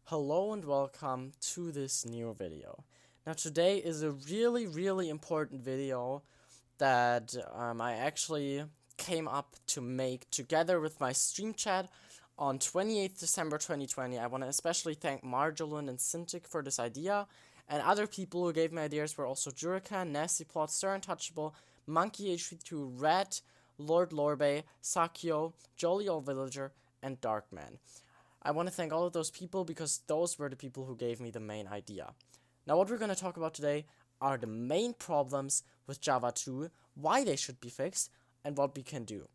Hello and welcome to this new video. Now today is a really important video that I actually came up to make together with my stream chat on 28th December 2020. I want to especially thank Marjolin and Cintiq for this idea, and other people who gave me ideas were also Jurican, Nasty Plot, Sir Untouchable, Monkey H2, Red, Lord Lorbe, Sakio, Jolly Old Villager, and Darkman. I want to thank all of those people because those were the people who gave me the main idea. Now what we're going to talk about today are the main problems with Java 2, why they should be fixed, and what we can do.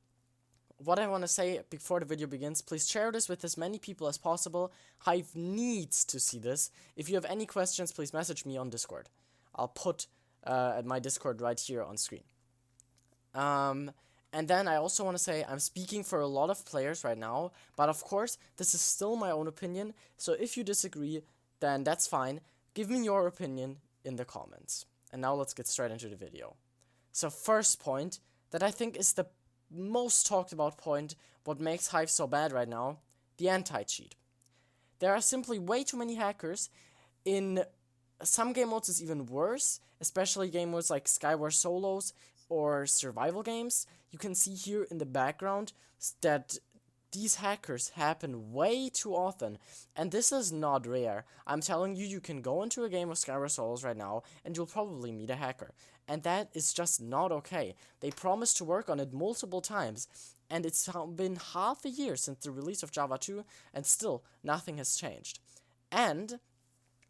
What I want to say before the video begins, please share this with as many people as possible. Hive needs to see this. If you have any questions, please message me on Discord. I'll put my Discord right here on screen. And then I also want to say I'm speaking for a lot of players right now, but of course, this is still my own opinion, so if you disagree, then that's fine. Give me your opinion in the comments. And now let's get straight into the video. So first point, that I think is the most talked about point, what makes Hive so bad right now, the anti-cheat. There are simply way too many hackers. In some game modes it's even worse, especially game modes like SkyWars solos or survival games. You can see here in the background that these hackers happen way too often, and this is not rare. I'm telling you, you can go into a game of SkyWars solos right now and you'll probably meet a hacker, and that is just not okay. They promised to work on it multiple times, and it's been half a year since the release of Java 2 and still nothing has changed. And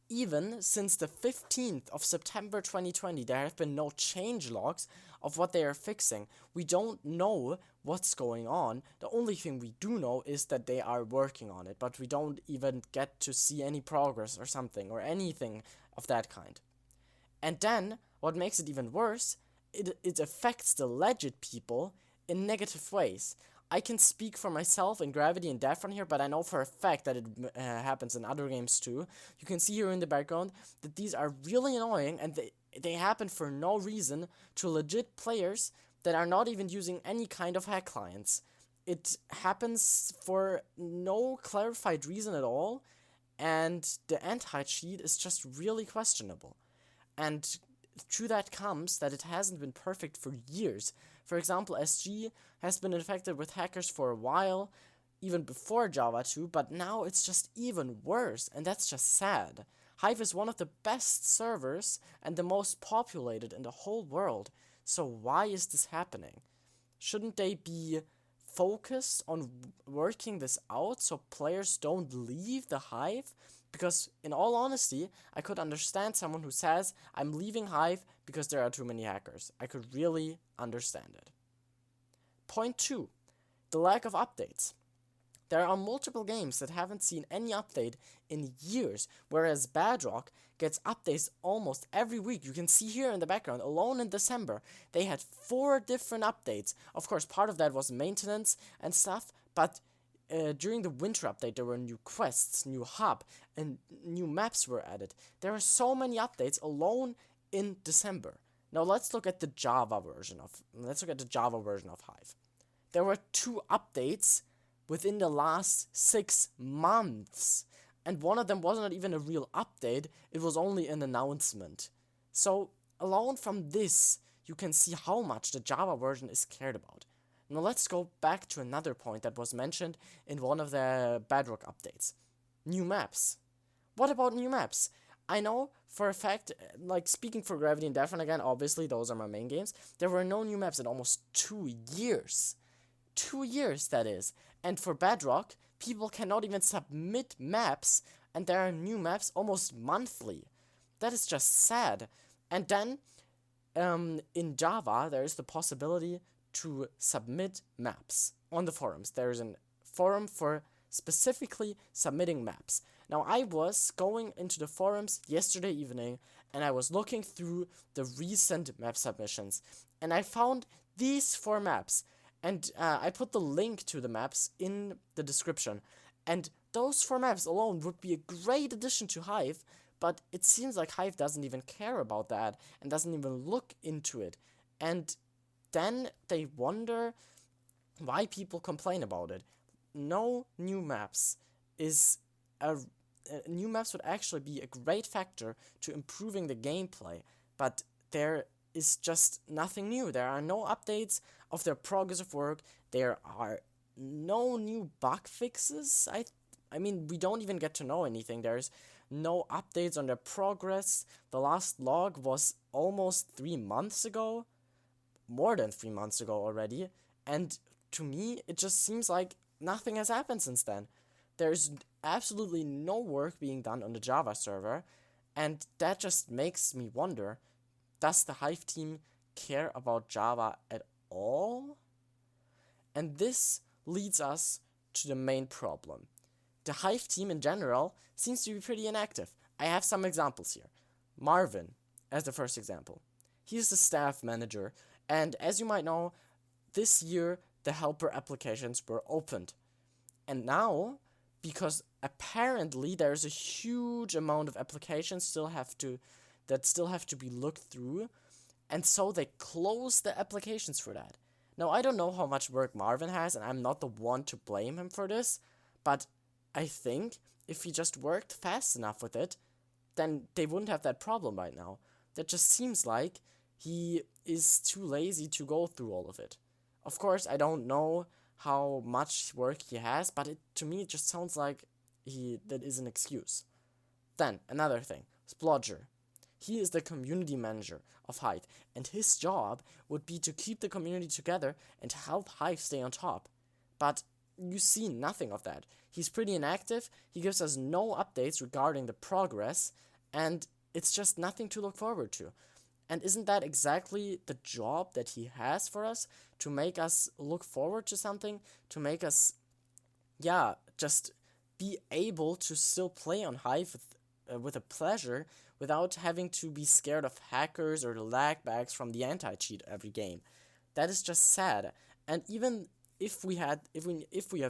even since the 15th of September 2020, there have been no change logs of what they are fixing. We don't know what's going on. The only thing we do know is that they are working on it, but we don't even get to see any progress or something or anything of that kind. And then, what makes it even worse, it affects the legit people in negative ways. I can speak for myself in Gravity and DeathRun here, but I know for a fact that it happens in other games too. You can see here in the background that these are really annoying, and they happen for no reason to legit players that are not even using any kind of hack clients. It happens for no clarified reason at all, and the anti-cheat is just really questionable. And to that comes that it hasn't been perfect for years. For example, SG has been infected with hackers for a while, even before Java 2, but now it's just even worse, and that's just sad. Hive is one of the best servers and the most populated in the whole world, so why is this happening? Shouldn't they be focused on working this out so players don't leave the Hive? Because, in all honesty, I could understand someone who says, I'm leaving Hive because there are too many hackers. I could really understand it. Point 2. The lack of updates. There are multiple games that haven't seen any update in years, whereas Bedrock gets updates almost every week. You can see here in the background, alone in December, they had 4 different updates. Of course, part of that was maintenance and stuff, but during the winter update, there were new quests, new hub, and new maps were added. There are so many updates alone in December. Now let's look at the Java version of Hive. There were 2 updates within the last 6 months, and one of them wasn't even a real update. It was only an announcement. So alone from this, you can see how much the Java version is cared about. Now let's go back to another point that was mentioned in one of the Bedrock updates. New maps. What about new maps? I know for a fact, like speaking for Gravity and DeathRun again, obviously those are my main games, there were no new maps in almost 2 years. 2 years, that is. And for Bedrock, people cannot even submit maps, and there are new maps almost monthly. That is just sad. And then, in Java, there is the possibility to submit maps on the forums. There is a forum for specifically submitting maps. Now, I was going into the forums yesterday evening, and I was looking through the recent map submissions, and I found these 4 maps, and I put the link to the maps in the description, and those 4 maps alone would be a great addition to Hive, but it seems like Hive doesn't even care about that, and doesn't even look into it, and then they wonder why people complain about it. No new maps is a new maps would actually be a great factor to improving the gameplay, but there is just nothing new. There are no updates of their progress of work. There are no new bug fixes. I mean, we don't even get to know anything. There's no updates on their progress. The last log was almost 3 months ago, more than 3 months ago already, and to me, it just seems like nothing has happened since then. There's absolutely no work being done on the Java server, and that just makes me wonder, does the Hive team care about Java at all? And this leads us to the main problem. The Hive team in general seems to be pretty inactive. I have some examples here. Marvin, as the first example. He's the staff manager, and as you might know, this year the helper applications were opened. And now, because apparently there's a huge amount of applications that still have to be looked through, and so they closed the applications for that. Now, I don't know how much work Marvin has, and I'm not the one to blame him for this, but I think if he just worked fast enough with it, then they wouldn't have that problem right now. That just seems like he is too lazy to go through all of it. Of course, I don't know how much work he has, but to me it just sounds like that is an excuse. Then, another thing, Splodger. He is the community manager of Hive, and his job would be to keep the community together and help Hive stay on top. But you see nothing of that. He's pretty inactive, he gives us no updates regarding the progress, and it's just nothing to look forward to. And isn't that exactly the job that he has for us? To make us look forward to something? To make us, just be able to still play on Hive with a pleasure without having to be scared of hackers or the lag bags from the anti-cheat every game. That is just sad. And even if we have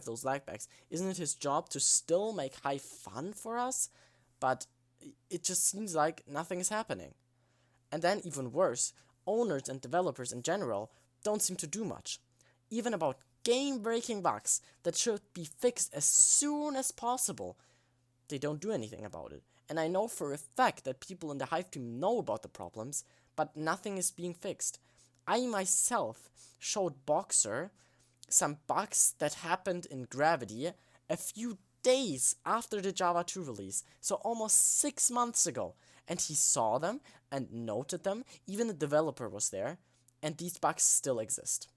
those lag bags, isn't it his job to still make Hive fun for us? But it just seems like nothing is happening. And then even worse, owners and developers in general don't seem to do much. Even about game-breaking bugs that should be fixed as soon as possible, they don't do anything about it. And I know for a fact that people in the Hive team know about the problems, but nothing is being fixed. I myself showed Boxer some bugs that happened in Gravity a few days after the Java 2 release, so almost 6 months ago. And he saw them and noted them, even the developer was there, and these bugs still exist.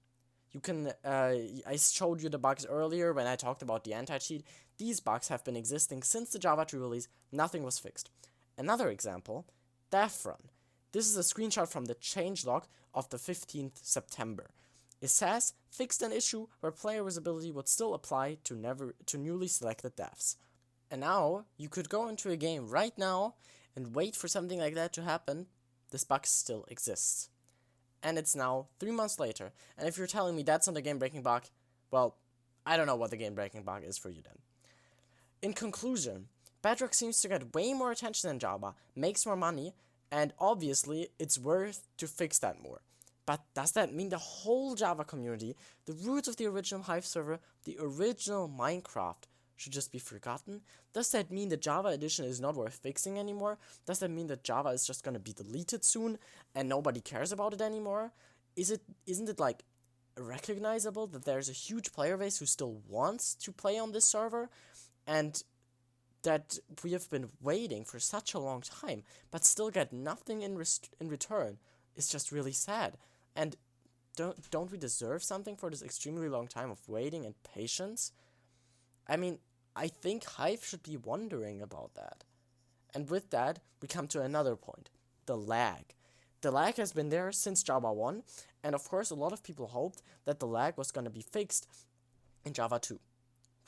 You can, I showed you the bugs earlier when I talked about the anti-cheat. These bugs have been existing since the Java 2 release, nothing was fixed. Another example, DeathRun. This is a screenshot from the changelog of the 15th September. It says, fixed an issue where player visibility would still apply to newly selected deaths. And now, you could go into a game right now and wait for something like that to happen. This bug still exists. And it's now 3 months later, and if you're telling me that's not a game-breaking bug, well, I don't know what the game-breaking bug is for you then. In conclusion, Bedrock seems to get way more attention than Java, makes more money, and obviously it's worth to fix that more. But does that mean the whole Java community, the roots of the original Hive server, the original Minecraft, should just be forgotten? Does that mean the Java edition is not worth fixing anymore? Does that mean that Java is just gonna be deleted soon and nobody cares about it anymore? Isn't it like recognizable that there's a huge player base who still wants to play on this server, and that we have been waiting for such a long time but still get nothing in return? Is just really sad. And don't we deserve something for this extremely long time of waiting and patience? I mean, I think Hive should be wondering about that. And with that, we come to another point, the lag. The lag has been there since Java 1, and of course a lot of people hoped that the lag was going to be fixed in Java 2.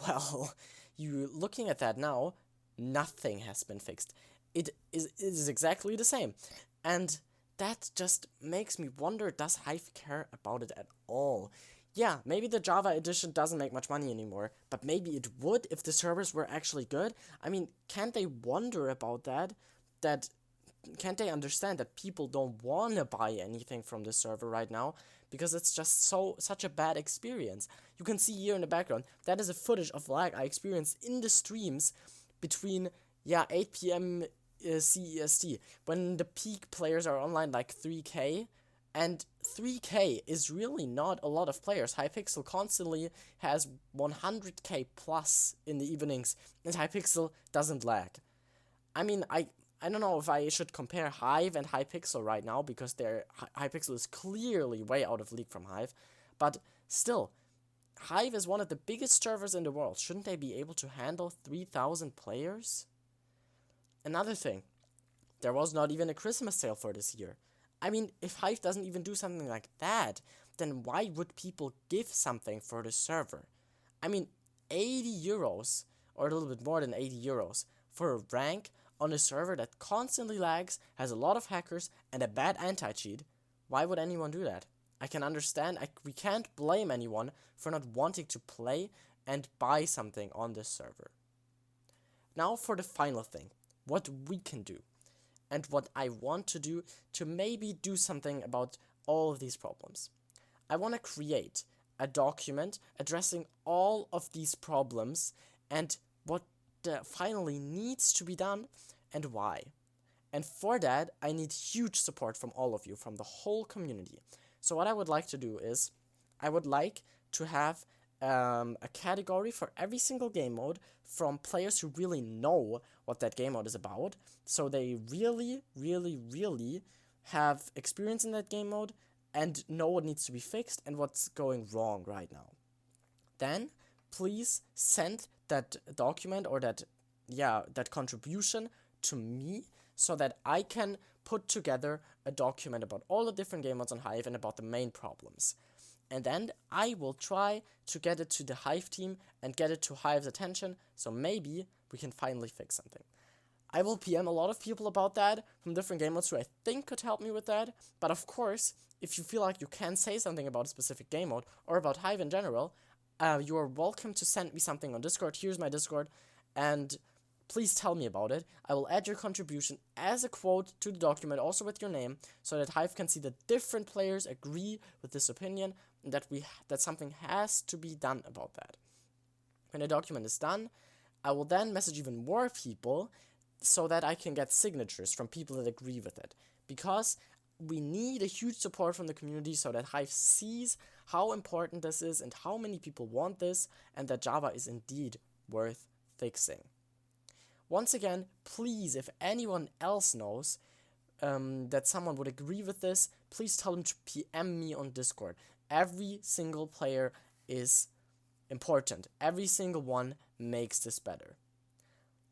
Well, you looking at that now, nothing has been fixed. It is exactly the same. And that just makes me wonder, does Hive care about it at all? Yeah, maybe the Java edition doesn't make much money anymore, but maybe it would if the servers were actually good. I mean, can't they wonder about that? Can't they understand that people don't want to buy anything from the server right now because it's just such a bad experience? You can see here in the background, that is a footage of lag I experienced in the streams between Yeah, 8 p.m. CEST, when the peak players are online like 3K, and 3K is really not a lot of players. Hypixel constantly has 100K plus in the evenings, and Hypixel doesn't lag. I mean, I don't know if I should compare Hive and Hypixel right now, because Hypixel is clearly way out of league from Hive, but still, Hive is one of the biggest servers in the world. Shouldn't they be able to handle 3,000 players? Another thing, there was not even a Christmas sale for this year. I mean, if Hive doesn't even do something like that, then why would people give something for the server? I mean, 80 euros, or a little bit more than 80 euros, for a rank on a server that constantly lags, has a lot of hackers, and a bad anti-cheat. Why would anyone do that? I can understand, we can't blame anyone for not wanting to play and buy something on this server. Now for the final thing, what we can do, and what I want to do to maybe do something about all of these problems. I want to create a document addressing all of these problems and what finally needs to be done and why. And for that, I need huge support from all of you, from the whole community. So what I would like to do is, I would like to have a category for every single game mode from players who really know what that game mode is about, so they really, really, really have experience in that game mode and know what needs to be fixed and what's going wrong right now. Then please send that document or that contribution to me, so that I can put together a document about all the different game modes on Hive and about the main problems. And then I will try to get it to the Hive team and get it to Hive's attention, so maybe we can finally fix something. I will PM a lot of people about that from different game modes who I think could help me with that, but of course, if you feel like you can say something about a specific game mode or about Hive in general, you are welcome to send me something on Discord. Here's my Discord, and please tell me about it. I will add your contribution as a quote to the document, also with your name, so that Hive can see that different players agree with this opinion, and that something has to be done about that. When the document is done, I will then message even more people so that I can get signatures from people that agree with it. Because we need a huge support from the community so that Hive sees how important this is and how many people want this, and that Java is indeed worth fixing. Once again, please, if anyone else knows that someone would agree with this, please tell them to PM me on Discord. Every single player is important. Every single one makes this better.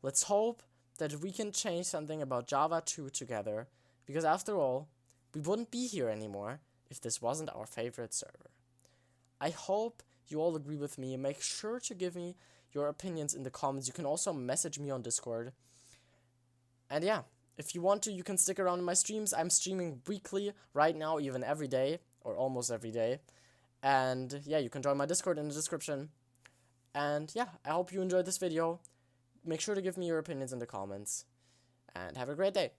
Let's hope that we can change something about Java 2 together, because after all, we wouldn't be here anymore if this wasn't our favorite server. I hope you all agree with me. Make sure to give me your opinions in the comments. You can also message me on Discord. And yeah, if you want to, you can stick around in my streams. I'm streaming weekly right now, even every day, or almost every day. And yeah, you can join my Discord in the description. And yeah, I hope you enjoyed this video. Make sure to give me your opinions in the comments. And have a great day.